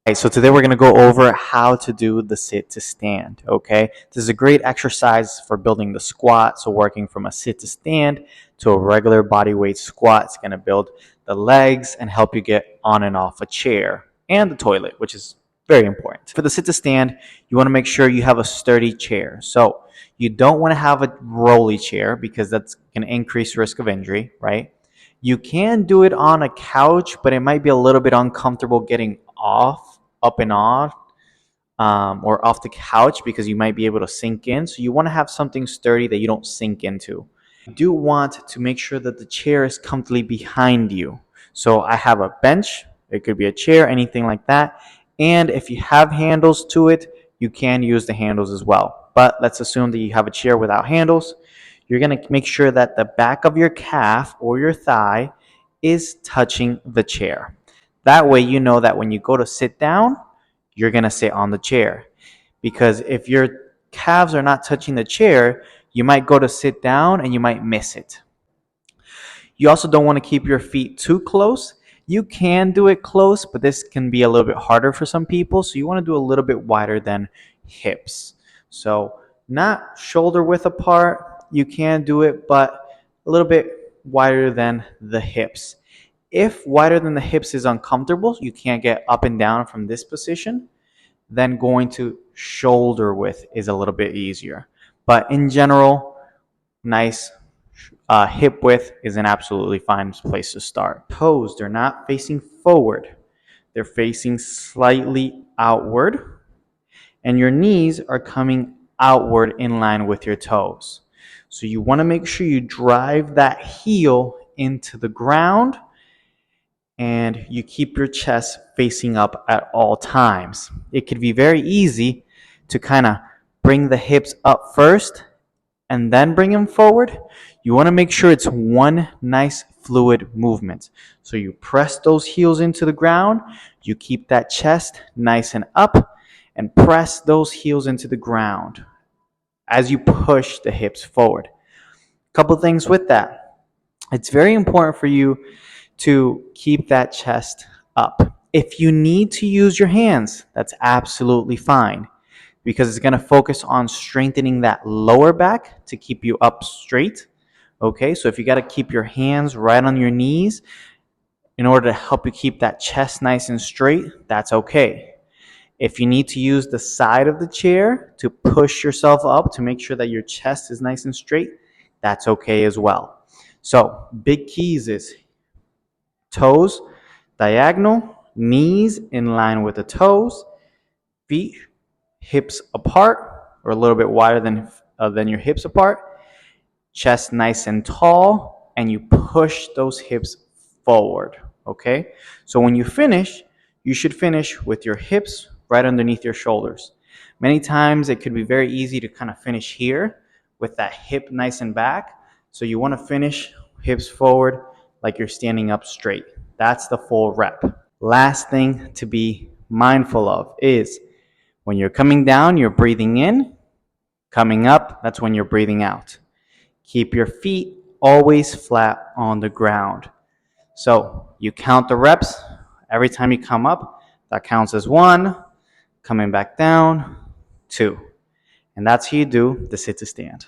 Okay, so today we're going to go over how to do the sit to stand, okay? This is a great exercise for building the squat, so working from a sit to stand to a regular body weight squat. It's going to build the legs and help you get on and off a chair and the toilet, which is very important. For the sit to stand, you want to make sure you have a sturdy chair. So you don't want to have a rolly chair because that's going to increase risk of injury, right? You can do it on a couch, but it might be a little bit uncomfortable getting up and on, or off the couch because you might be able to sink in. So you want to have something sturdy that you don't sink into. You do want to make sure that the chair is comfortably behind you. So I have a bench, it could be a chair, anything like that. And if you have handles to it, you can use the handles as well. But let's assume that you have a chair without handles. You're going to make sure that the back of your calf or your thigh is touching the chair. That way you know that when you go to sit down, you're going to sit on the chair. Because if your calves are not touching the chair, you might go to sit down and you might miss it. You also don't want to keep your feet too close. You can do it close, but this can be a little bit harder for some people. So you want to do a little bit wider than hips. So not shoulder width apart. You can do it, but a little bit wider than the hips. If wider than the hips is uncomfortable, you can't get up and down from this position, then going to shoulder width is a little bit easier. But in general, nice hip width is an absolutely fine place to start. Toes, they're not facing forward. They're facing slightly outward. And your knees are coming outward in line with your toes. So you want to make sure you drive that heel into the ground and you keep your chest facing up at all times. It could be very easy to kind of bring the hips up first and then bring them forward. You want to make sure it's one nice fluid movement. So you press those heels into the ground, you keep that chest nice and up, and press those heels into the ground as you push the hips forward. A couple things with that. It's very important for you to keep that chest up. If you need to use your hands, that's absolutely fine because it's going to focus on strengthening that lower back to keep you up straight. Okay, so if you got to keep your hands right on your knees in order to help you keep that chest nice and straight, that's okay. If you need to use the side of the chair to push yourself up to make sure that your chest is nice and straight, that's okay as well. So, big keys is toes diagonal, knees in line with the toes, feet hips apart or a little bit wider than your hips apart, chest nice and tall, and you push those hips forward, okay? So when you finish, you should finish with your hips right underneath your shoulders. Many times it could be very easy to kind of finish here with that hip nice and back. So you want to finish hips forward like you're standing up straight. That's the full rep. Last thing to be mindful of is when you're coming down, you're breathing in. Coming up, that's when you're breathing out. Keep your feet always flat on the ground. So you count the reps. Every time you come up, that counts as 1. Coming back down, 2. And that's how you do the sit to stand.